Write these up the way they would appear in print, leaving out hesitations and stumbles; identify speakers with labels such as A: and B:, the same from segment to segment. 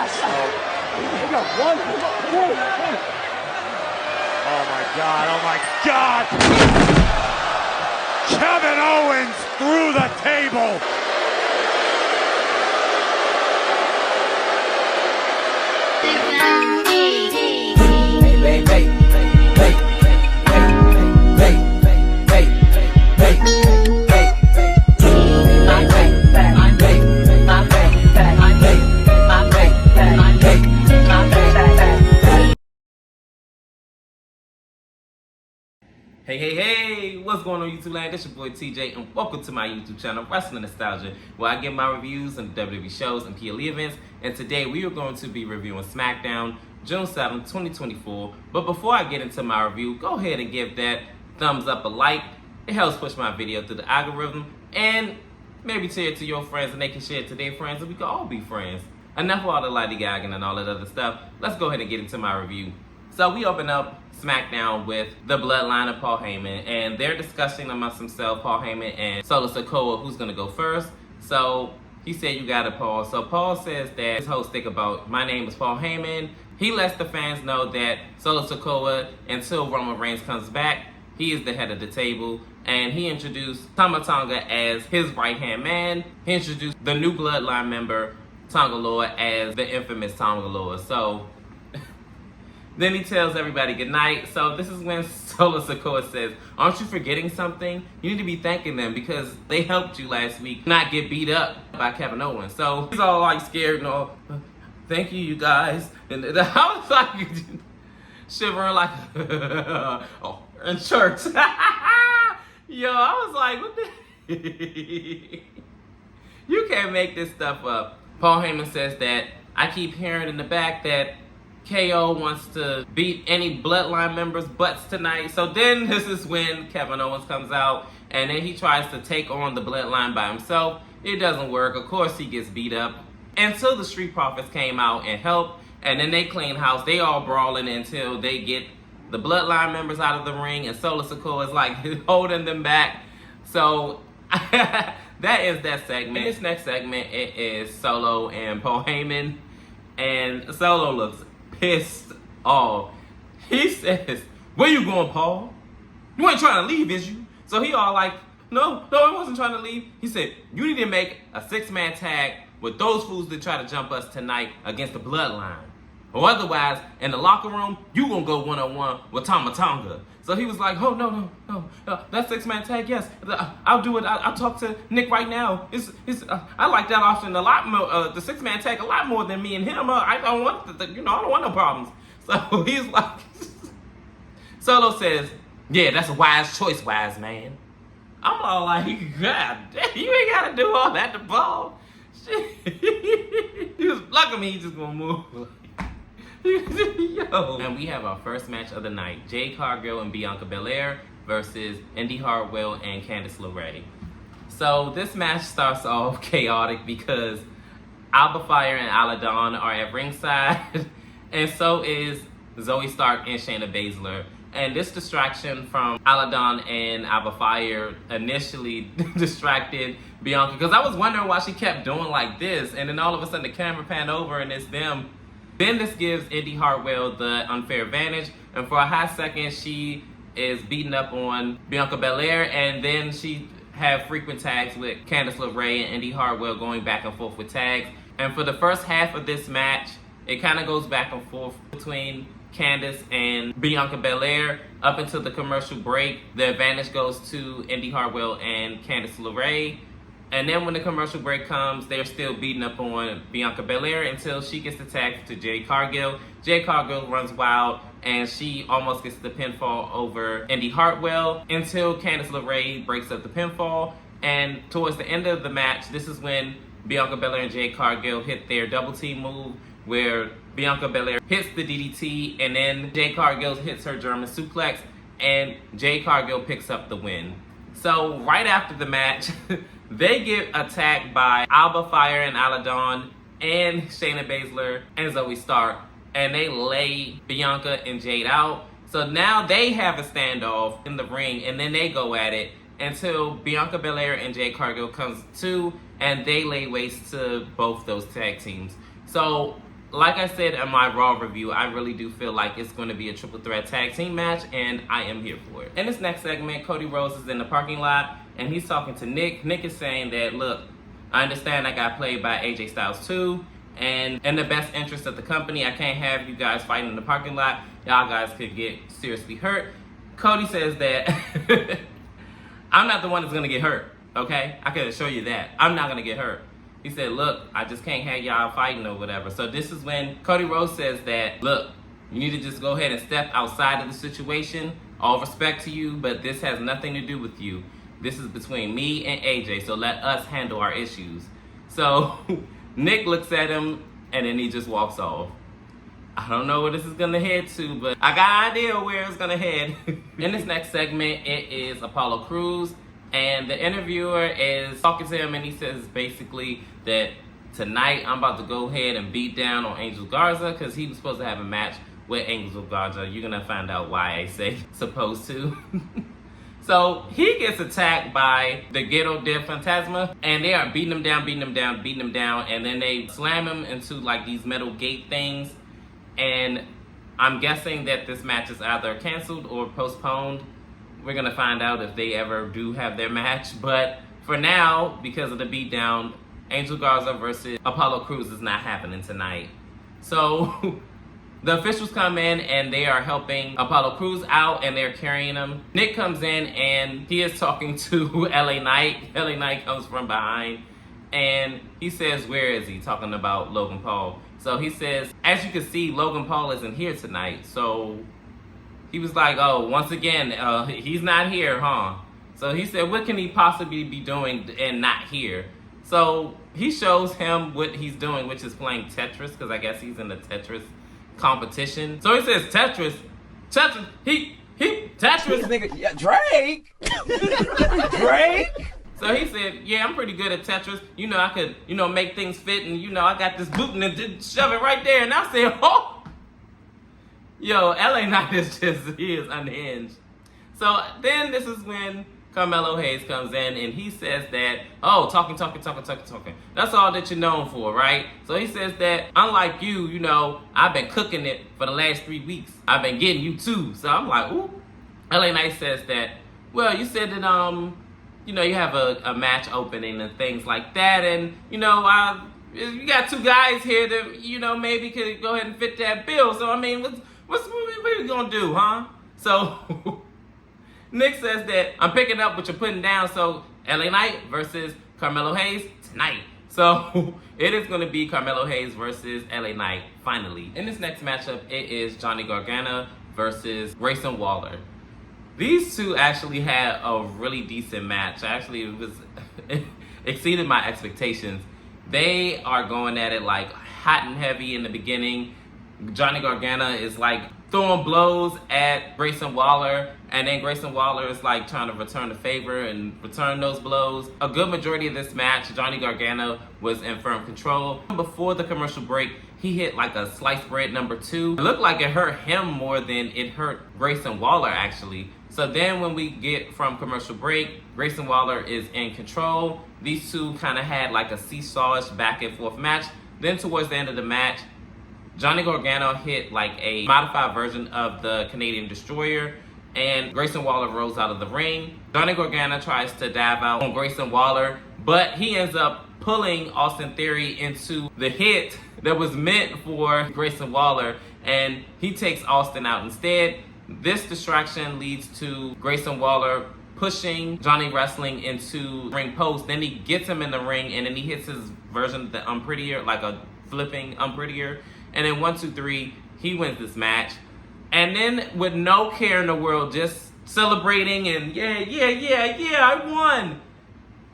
A: We got one.
B: Oh my God, oh my God! Kevin Owens through the table!
C: Hey, what's going on YouTube land? This your boy TJ and welcome to my YouTube channel, Wrestling Nostalgia, where I give my reviews on WWE shows and PLE events. And today we are going to be reviewing SmackDown, June 7th, 2024. But before I get into my review, go ahead and give that thumbs up a like. It helps push my video through the algorithm. And maybe share it to your friends and they can share it to their friends and we can all be friends. Enough of all the lollygagging and all that other stuff. Let's go ahead and get into my review. So we open up SmackDown with the bloodline of Paul Heyman, and they're discussing amongst themselves, Paul Heyman and Solo Sikoa, who's gonna go first. So he said, "You got it, Paul." So Paul says that his whole stick about, "My name is Paul Heyman." He lets the fans know that Solo Sikoa, until Roman Reigns comes back, he is the head of the table. And he introduced Tama Tonga as his right-hand man. He introduced the new bloodline member, Tonga Loa, as the infamous Tonga Loa. So then he tells everybody goodnight. So this is when Solo Sikoa says, "Aren't you forgetting something? You need to be thanking them because they helped you last week not get beat up by Kevin Owens." So he's all like scared and all, "Thank you, you guys." And I was like shivering like oh, in church. Yo, I was like, what the you can't make this stuff up. Paul Heyman says that, "I keep hearing in the back that KO wants to beat any bloodline members' butts tonight." So then this is when Kevin Owens comes out and then he tries to take on the bloodline by himself. It doesn't work. Of course he gets beat up. Until the Street Profits came out and helped, and then they clean house. They all brawling until they get the bloodline members out of the ring, and Solo Sikoa is like holding them back. So that is that segment. In this next segment, it is Solo and Paul Heyman, and Solo looks pissed off. He says, "Where you going, Paul? You ain't trying to leave, is you?" So he all like, no, I wasn't trying to leave." He said, "You need to make a 6-man tag with those fools that try to jump us tonight against the bloodline. Or otherwise, in the locker room, you gonna go one-on-one with Tama Tonga." So he was like, "Oh, no, that 6-man tag, yes, I'll do it. I'll talk to Nick right now. I like that option a lot more, the 6-man tag a lot more than me and him. I don't want, I don't want no problems." So he's like, Solo says, "Yeah, that's a wise choice, wise man." I'm all like, "God damn, you ain't gotta do all that to Paul." Shit. He was blocking me, he just gonna move. Yo. And we have our first match of the night, Jade Cargill and Bianca Belair versus Indy Hartwell and Candice LeRae. So this match starts off chaotic because Alba Fire and Aladon are at ringside, and so is Zoe Stark and Shayna Baszler. And this distraction from Aladon and Alba Fire initially distracted Bianca, because I was wondering why she kept doing like this, and then all of a sudden the camera panned over and it's them. Then this gives Indy Hartwell the unfair advantage, and for a hot second she is beating up on Bianca Belair, and then she have frequent tags with Candice LeRae and Indy Hartwell going back and forth with tags. And for the first half of this match, it kind of goes back and forth between Candice and Bianca Belair up until the commercial break. The advantage goes to Indy Hartwell and Candice LeRae. And then when the commercial break comes, they're still beating up on Bianca Belair until she gets the tag to Jade Cargill. Jade Cargill runs wild and she almost gets the pinfall over Indy Hartwell until Candice LeRae breaks up the pinfall. And towards the end of the match, this is when Bianca Belair and Jade Cargill hit their double team move, where Bianca Belair hits the DDT and then Jade Cargill hits her German suplex and Jade Cargill picks up the win. So right after the match, they get attacked by Alba Fire and Aladon and Shayna Baszler and Zoe Stark, and they lay Bianca and Jade out. So now they have a standoff in the ring, and then they go at it until Bianca Belair and Jade Cargill comes to, and they lay waste to both those tag teams. So like I said in my Raw review, I really do feel like it's going to be a triple threat tag team match, and I am here for it. In this next segment, Cody Rhodes is in the parking lot, and he's talking to Nick. Nick is saying that, look, I understand I got played by AJ Styles too, and in the best interest of the company, I can't have you guys fighting in the parking lot. Y'all guys could get seriously hurt. Cody says that I'm not the one that's going to get hurt, okay? I can assure you that. I'm not going to get hurt. He said, look, I just can't have y'all fighting or whatever. So this is when Cody Rhodes says that, look, you need to just go ahead and step outside of the situation. All respect to you, but this has nothing to do with you. This is between me and AJ, so let us handle our issues. So Nick looks at him, and then he just walks off. I don't know where this is going to head to, but I got an idea where it's going to head. In this next segment, it is Apollo Crews. And the interviewer is talking to him, and he says basically that tonight I'm about to go ahead and beat down on Angel Garza because he was supposed to have a match with Angel Garza. You're going to find out why I say supposed to. So he gets attacked by the Ghetto de Fantasma, and they are beating him down, and then they slam him into like these metal gate things. And I'm guessing that this match is either canceled or postponed. We're going to find out if they ever do have their match. But for now, because of the beatdown, Angel Garza versus Apollo Crews is not happening tonight. So the officials come in and they are helping Apollo Crews out, and they're carrying him. Nick comes in and he is talking to LA Knight. LA Knight comes from behind and he says, where is he? Talking about Logan Paul. So he says, as you can see, Logan Paul isn't here tonight. So he was like, oh, once again, he's not here, huh? So he said, what can he possibly be doing and not here? So he shows him what he's doing, which is playing Tetris, because I guess he's in the Tetris competition. So he says, Tetris, Tetris, Tetris.
A: Nigga, yeah, Drake. Drake.
C: So he said, yeah, I'm pretty good at Tetris. You know, I could, make things fit, and, I got this boot and just shove it right there. And I said, oh. Yo, LA Knight is he is unhinged. So then this is when Carmelo Hayes comes in and he says that, oh, talking. That's all that you're known for, right? So he says that, unlike you, I've been cooking it for the last 3 weeks. I've been getting you too. So I'm like, ooh. LA Knight says that, well, you said that, you have a match opening and things like that. And, you got two guys here that, maybe could go ahead and fit that bill. So, I mean, what are we gonna do, huh? So Nick says that I'm picking up what you're putting down. So LA Knight versus Carmelo Hayes tonight. So it is gonna be Carmelo Hayes versus LA Knight finally. In this next matchup, it is Johnny Gargano versus Grayson Waller. These two actually had a really decent match. Actually, it was exceeded my expectations. They are going at it like hot and heavy in the beginning. Johnny Gargano is like throwing blows at Grayson Waller, and then Grayson Waller is like trying to return the favor and return those blows. A good majority of this match, Johnny Gargano was in firm control. Before the commercial break, he hit like a sliced bread number 2. It looked like it hurt him more than it hurt Grayson Waller actually. So then when we get from commercial break, Grayson Waller is in control. These two kind of had like a seesawish back and forth match. Then towards the end of the match, Johnny Gargano hit like a modified version of the Canadian Destroyer, and Grayson Waller rolls out of the ring. Johnny Gargano tries to dive out on Grayson Waller, but he ends up pulling Austin Theory into the hit that was meant for Grayson Waller, and he takes Austin out instead. This distraction leads to Grayson Waller pushing Johnny Wrestling into ring post. Then he gets him in the ring, and then he hits his version of the Unprettier, like a flipping Unprettier. And then 1, 2, 3, he wins this match. And then with no care in the world, just celebrating and yeah, I won.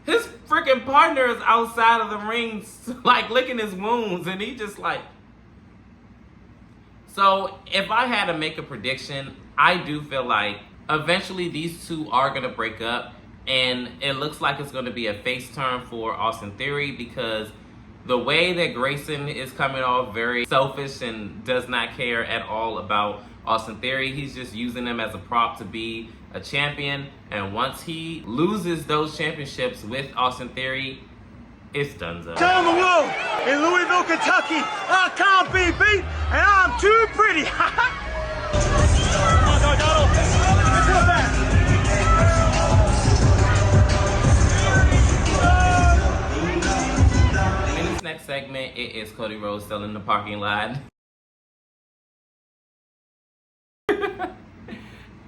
C: His freaking partner is outside of the ring, like licking his wounds, and he just like. So if I had to make a prediction, I do feel like eventually these two are going to break up, and it looks like it's going to be a face turn for Austin Theory, because the way that Grayson is coming off very selfish and does not care at all about Austin Theory. He's just using him as a prop to be a champion. And once he loses those championships with Austin Theory, it's done.
B: Tell him the world in Louisville,
A: Louisville, Kentucky. I can't be beat, and I'm too pretty.
C: In this next segment, it is Cody Rhodes still in the parking lot.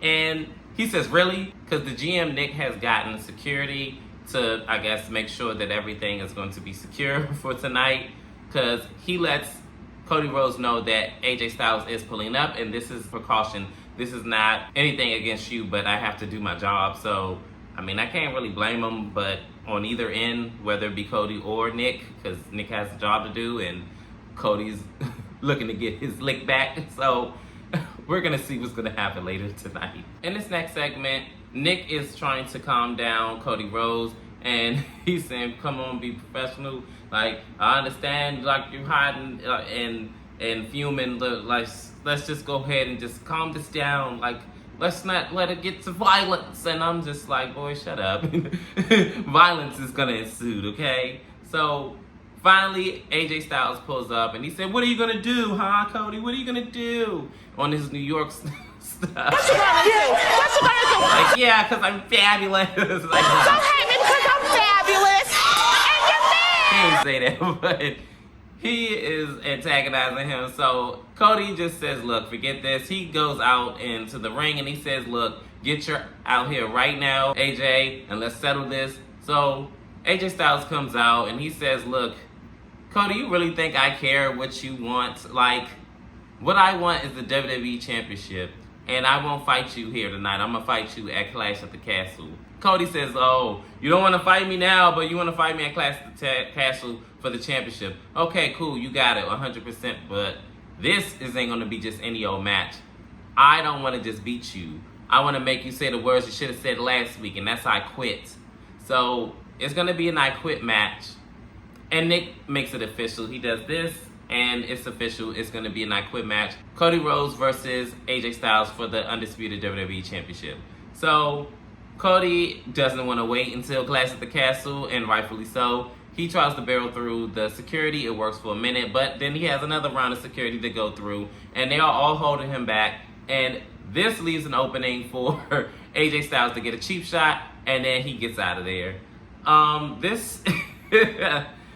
C: And he says, really? Because the GM, Nick, has gotten security to, I guess, make sure that everything is going to be secure for tonight. Because he lets Cody Rhodes know that AJ Styles is pulling up, and this is precaution. This is not anything against you, but I have to do my job. So, I mean, I can't really blame him, but on either end, whether it be Cody or Nick, because Nick has a job to do, and Cody's looking to get his lick back. So, we're going to see what's going to happen later tonight. In this next segment, Nick is trying to calm down Cody Rhodes, and he's saying, come on, be professional. Like, I understand, like, you're hiding and fuming. Like, let's just go ahead and just calm this down. Like, let's not let it get to violence. And I'm just like, boy, shut up. Violence is going to ensue, okay? So, finally, AJ Styles pulls up, and he said, what are you going to do, huh, Cody? What are you going to do? On his New York stuff.
D: What you gonna do? What you gonna do?
C: Like, yeah, because I'm fabulous. Like,
D: Don't hate me because I'm fabulous. And you're mad.
C: he didn't say that, but he is antagonizing him. So Cody just says, look, forget this. He goes out into the ring and he says, look, get your out here right now, AJ, and let's settle this. So AJ Styles comes out and he says, look, Cody, you really think I care what you want? Like, what I want is the WWE Championship, and I won't fight you here tonight. I'm going to fight you at Clash at the Castle. Cody says, oh, you don't want to fight me now, but you want to fight me at Clash at the Castle for the championship. Okay, cool, you got it, 100%, but this ain't going to be just any old match. I don't want to just beat you. I want to make you say the words you should have said last week, and that's I quit. So it's going to be an I quit match. And Nick makes it official. He does this, and it's official. It's going to be an I quit match. Cody Rhodes versus AJ Styles for the undisputed WWE Championship. So Cody doesn't want to wait until Clash at the Castle, and rightfully so. He tries to barrel through the security. It works for a minute, but then he has another round of security to go through, and they are all holding him back. And this leaves an opening for AJ Styles to get a cheap shot, and then he gets out of there. This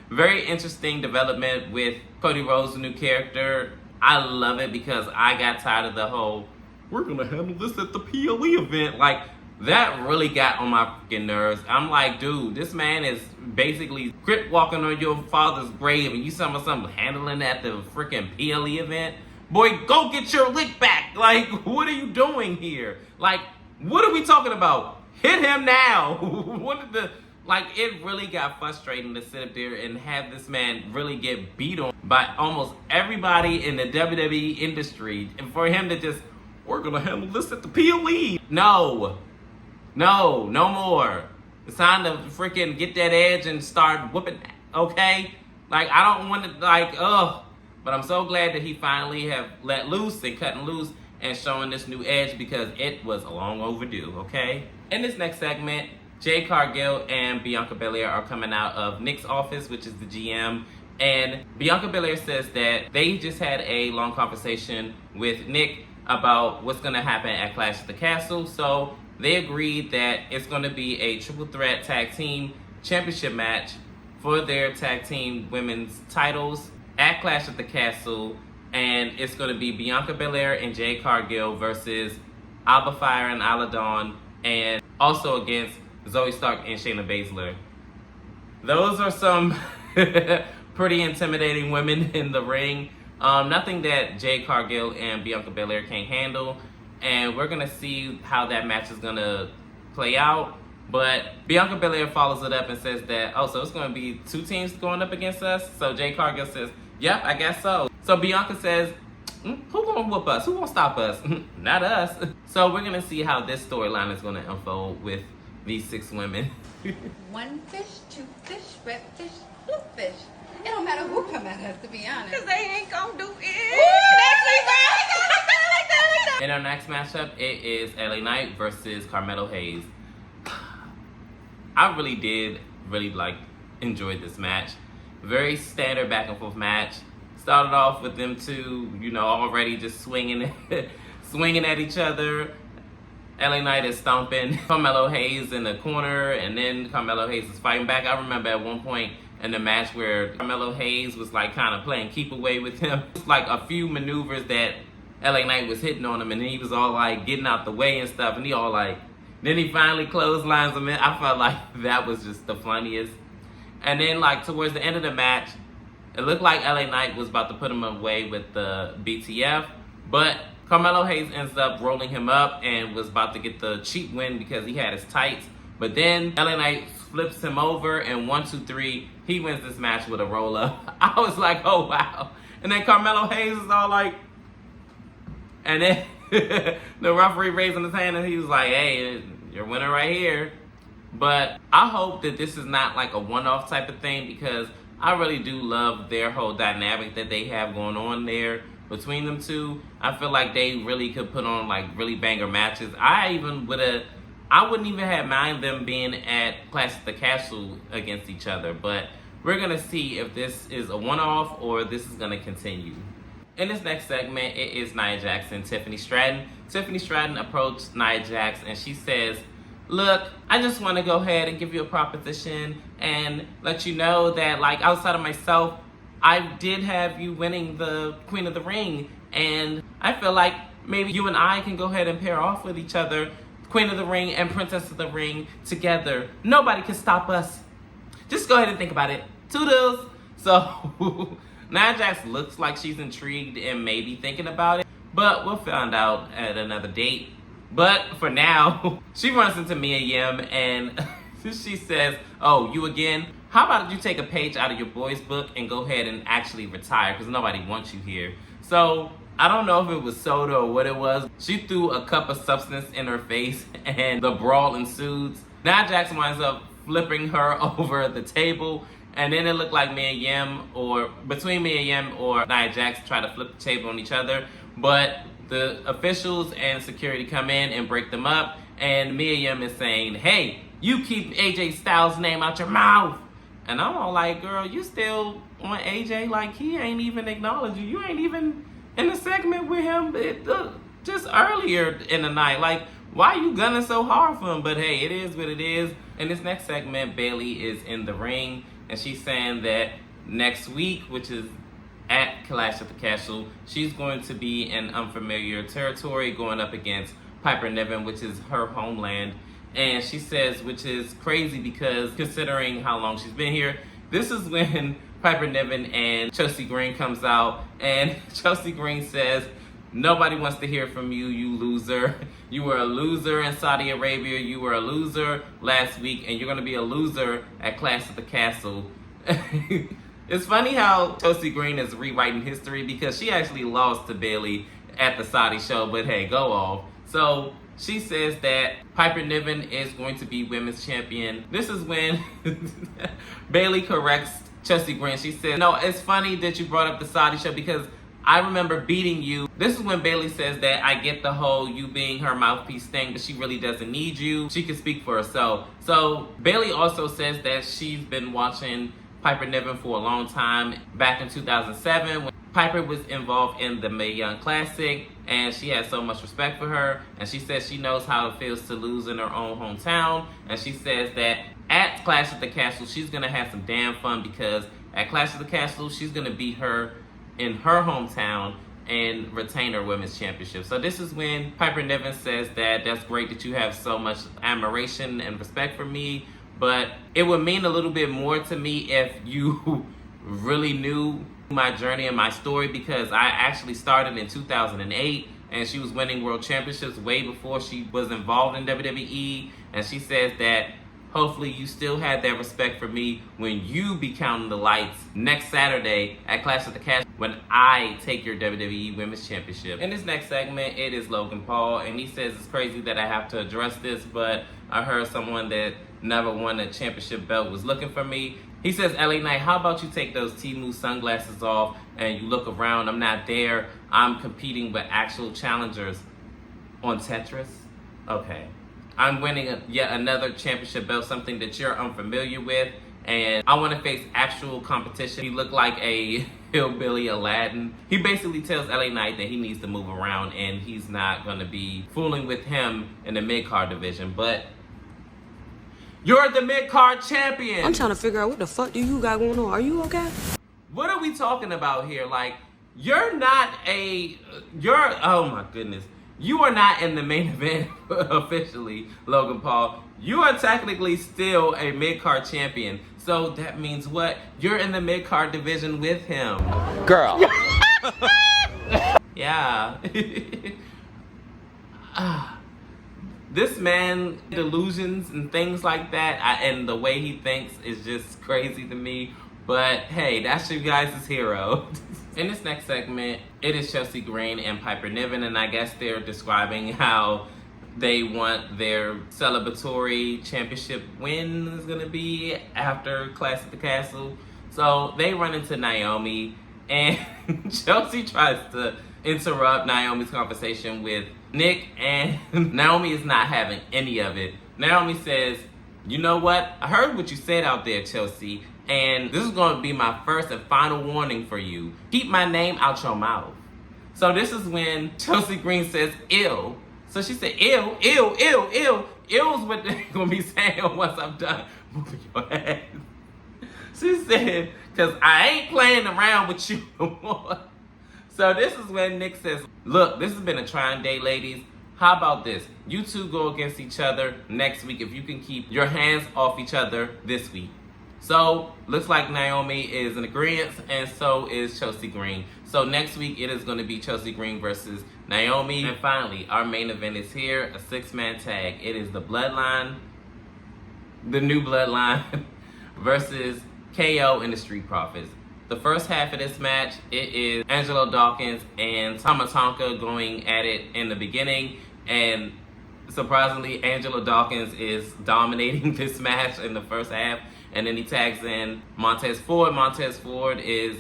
C: very interesting development with Cody Rhodes' new character. I love it because I got tired of the whole, we're going to handle this at the PLE event. Like, that really got on my freaking nerves. I'm like, dude, this man is basically crypt walking on your father's grave, and you something handling at the freaking PLE event. Boy, go get your lick back. Like, what are you doing here? Like, what are we talking about? Hit him now. Like, it really got frustrating to sit up there and have this man really get beat on by almost everybody in the WWE industry. And for him to just, we're going to handle this at the PLE. No, no more. It's time to freaking get that edge and start whooping, okay? Like, I don't want to, like, ugh. But I'm so glad that he finally have let loose and cutting loose and showing this new edge because it was long overdue, okay? In this next segment, Jade Cargill and Bianca Belair are coming out of Nick's office, which is the GM. And Bianca Belair says that they just had a long conversation with Nick about what's going to happen at Clash at the Castle. So they agreed that it's going to be a triple threat tag team championship match for their tag team women's titles at Clash at the Castle. And it's going to be Bianca Belair and Jade Cargill versus Alba Fire and Isla Dawn, and also against Zoe Stark and Shayna Baszler. Those are some pretty intimidating women in the ring. Nothing that Jade Cargill and Bianca Belair can't handle. And we're going to see how that match is going to play out. But Bianca Belair follows it up and says that, oh, so it's going to be two teams going up against us? So Jade Cargill says, yep, I guess so. So Bianca says, who going to whoop us? Who going to stop us? Not us. So we're going to see how this storyline is going to unfold with these 6 women.
E: One fish, 2 fish, red fish, blue fish. It don't matter who come at us, to be honest. Because they ain't gonna do it.
C: In our next matchup, it is LA Knight versus Carmelo Hayes. I really did enjoy this match. Very standard back and forth match. Started off with them two, you know, already just swinging at each other. LA Knight is stomping Carmelo Hayes in the corner, and then Carmelo Hayes is fighting back. I remember at one point in the match where Carmelo Hayes was like kind of playing keep away with him. It's like a few maneuvers that LA Knight was hitting on him, and he was all like getting out the way and stuff, and he all like, then he finally clotheslines him in. I felt like that was just the funniest. And then like towards the end of the match, it looked like LA Knight was about to put him away with the BTF, but Carmelo Hayes ends up rolling him up and was about to get the cheap win because he had his tights. But then LA Knight flips him over, and 1, 2, 3, he wins this match with a roll up. I was like, oh wow. And then Carmelo Hayes is all like, and then the referee raising his hand and he was like, hey, you're winning right here. But I hope that this is not like a one-off type of thing, because I really do love their whole dynamic that they have going on there between them two. I feel like they really could put on like really banger matches. I wouldn't even have mind them being at Clash at the Castle against each other, but we're gonna see if this is a one-off or this is gonna continue. In this next segment, it is Nia Jax and Tiffany Stratton. Tiffany Stratton approached Nia Jax and she says, look, I just want to go ahead and give you a proposition and let you know that, like, outside of myself, I did have you winning the Queen of the Ring, and I feel like maybe you and I can go ahead and pair off with each other, Queen of the Ring and Princess of the Ring together. Nobody can stop us. Just go ahead and think about it. Toodles. So Nia Jax looks like she's intrigued and maybe thinking about it, but we'll find out at another date. But for now, she runs into Mia Yim and she says, oh, you again? How about you take a page out of your boys' book and go ahead and actually retire, because nobody wants you here. So I don't know if it was soda or what it was. She threw a cup of substance in her face and the brawl ensues. Nia Jax winds up flipping her over the table, and then it looked like Mia Yim, or between Mia Yim or Nia Jax, try to flip the table on each other, but the officials and security come in and break them up, and Mia Yim is saying, hey, you keep AJ Styles' name out your mouth. And I'm all like, girl, you still on AJ? Like, he ain't even acknowledged you. You ain't even in the segment with him just earlier in the night. Like, why are you gunning so hard for him? But hey, it is what it is. In this next segment, Bayley is in the ring, and she's saying that next week, which is at Clash at the Castle, she's going to be in unfamiliar territory, going up against Piper Niven, which is her homeland. And she says, which is crazy because considering how long she's been here, this is when Piper Niven and Chelsea Green comes out, and Chelsea Green says, nobody wants to hear from you, you loser. You were a loser in Saudi Arabia, you were a loser last week, and you're gonna be a loser at Clash at the Castle. It's funny how Chelsea Green is rewriting history, because she actually lost to Bayley at the Saudi show, but hey, go off. So she says that Piper Niven is going to be women's champion. This is when Bayley corrects Chelsea Green. She said, no, it's funny that you brought up the Saudi show because I remember beating you. This is when Bayley says that I get the whole you being her mouthpiece thing, but she really doesn't need you. She can speak for herself. So Bayley also says that she's been watching Piper Niven for a long time. Back in 2007, when Piper was involved in the Mae Young Classic, and she has so much respect for her, and she says she knows how it feels to lose in her own hometown, and she says that at Clash at the Castle, she's gonna have some damn fun, because at Clash at the Castle, she's gonna beat her in her hometown and retain her women's championship. So this is when Piper Niven says that that's great that you have so much admiration and respect for me, but it would mean a little bit more to me if you really knew my journey and my story, because I actually started in 2008 and she was winning world championships way before she was involved in WWE. And she says that hopefully you still had that respect for me when you be counting the lights next Saturday at Clash at the Castle when I take your WWE Women's Championship. In this next segment, it is Logan Paul, and he says it's crazy that I have to address this, but I heard someone that never won a championship belt was looking for me. He says, LA Knight, how about you take those Temu sunglasses off and you look around? I'm not there. I'm competing with actual challengers on Tetris. Okay. I'm winning yet another championship belt, something that you're unfamiliar with. and I want to face actual competition. He looked like a hillbilly Aladdin. He basically tells LA Knight that he needs to move around and he's not going to be fooling with him in the mid-card division. But you're the mid-card champion.
F: I'm trying to figure out what the fuck do you got going on. Are you okay?
C: What are we talking about here? Like, oh my goodness. You are not in the main event officially, Logan Paul. You are technically still a mid-card champion. So that means what? You're in the mid-card division with him.
G: Girl.
C: Yeah. This man, delusions and things like that, and the way he thinks is just crazy to me. But hey, that's you guys' hero. In this next segment, it is Chelsea Green and Piper Niven, and I guess they're describing how they want their celebratory championship win is gonna be after Clash at the Castle. So they run into Naomi, and Chelsea tries to interrupt Naomi's conversation with Nick, and Naomi is not having any of it. Naomi says, "You know what? I heard what you said out there, Chelsea, and this is going to be my first and final warning for you. Keep my name out your mouth." So this is when Chelsea Green says, "Ill." So she said, "Ill, ill, ill, ill." Ill's what they're going to be saying once I'm done moving your head. She said, "Because I ain't playing around with you no more." So this is when Nick says, "Look, this has been a trying day, ladies. How about this? You two go against each other next week if you can keep your hands off each other this week." So looks like Naomi is in agreement, and so is Chelsea Green. So next week it is going to be Chelsea Green versus Naomi. And finally, our main event is here, a 6-man tag. It is the Bloodline, the new Bloodline, versus KO and the Street Profits. The first half of this match, it is Angelo Dawkins and Tama Tonga going at it in the beginning, and surprisingly, Angelo Dawkins is dominating this match in the first half, and then he tags in Montez Ford. Montez Ford is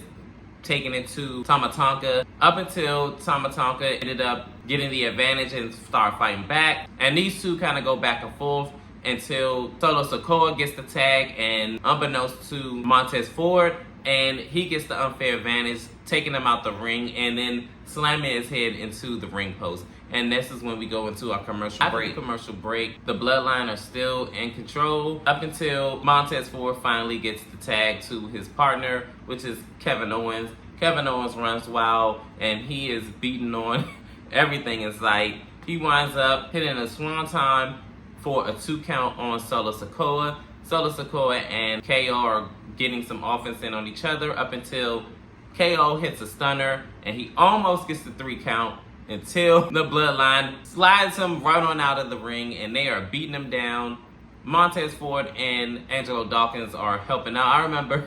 C: taking it to Tama Tonga up until Tama Tonga ended up getting the advantage and start fighting back, and these two kind of go back and forth until Solo Sikoa gets the tag, and unbeknownst to Montez Ford, and he gets the unfair advantage, taking him out the ring and then slamming his head into the ring post. And this is when we go into our commercial break. After the commercial break, the Bloodline are still in control up until Montez Ford finally gets the tag to his partner, which is Kevin Owens. Kevin Owens runs wild, and he is beating on everything in sight. He winds up hitting a swanton for a 2 count on Solo Sikoa. Solo Sikoa and KO are getting some offense in on each other up until KO hits a stunner, and he almost gets the 3 count until the Bloodline slides him right on out of the ring, and they are beating him down. Montez Ford and Angelo Dawkins are helping out. I remember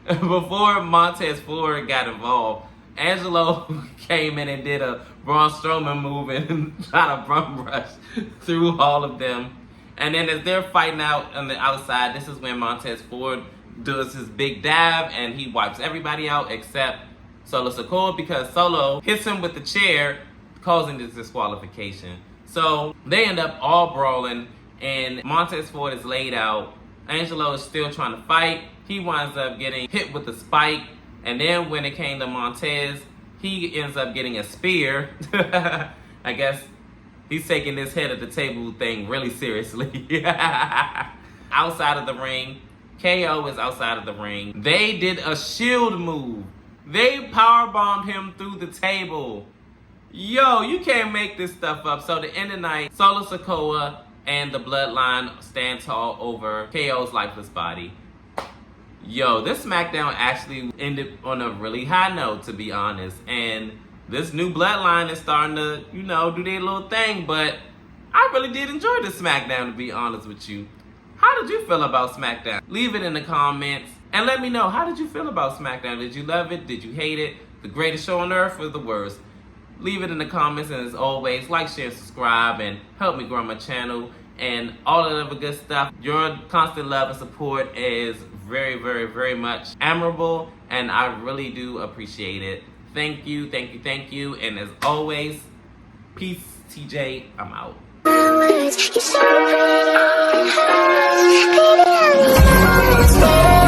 C: before Montez Ford got involved, Angelo came in and did a Braun Strowman move and tried to bum rush through all of them. And then as they're fighting out on the outside, this is when Montez Ford does his big dive and he wipes everybody out except Solo Sikoa, because Solo hits him with the chair, causing this disqualification. So they end up all brawling, and Montez Ford is laid out. Angelo is still trying to fight. He winds up getting hit with the spike, and then when it came to Montez, he ends up getting a spear. I guess he's taking this head at the table thing really seriously. Outside of the ring, KO is outside of the ring. They did a shield move. They powerbombed him through the table. Yo, you can't make this stuff up. So the end of the night, Solo Sikoa and the Bloodline stand tall over KO's lifeless body. Yo, this SmackDown actually ended on a really high note, to be honest. And this new Bloodline is starting to, do their little thing. But I really did enjoy the SmackDown, to be honest with you. How did you feel about SmackDown? Leave it in the comments and let me know, how did you feel about SmackDown? Did you love it? Did you hate it? The greatest show on earth or the worst? Leave it in the comments, and as always, like, share, subscribe, and help me grow my channel and all of the other good stuff. Your constant love and support is very, very, very much admirable, and I really do appreciate it. Thank you, thank you, thank you, and as always, peace. TJ, I'm out.
G: Domination.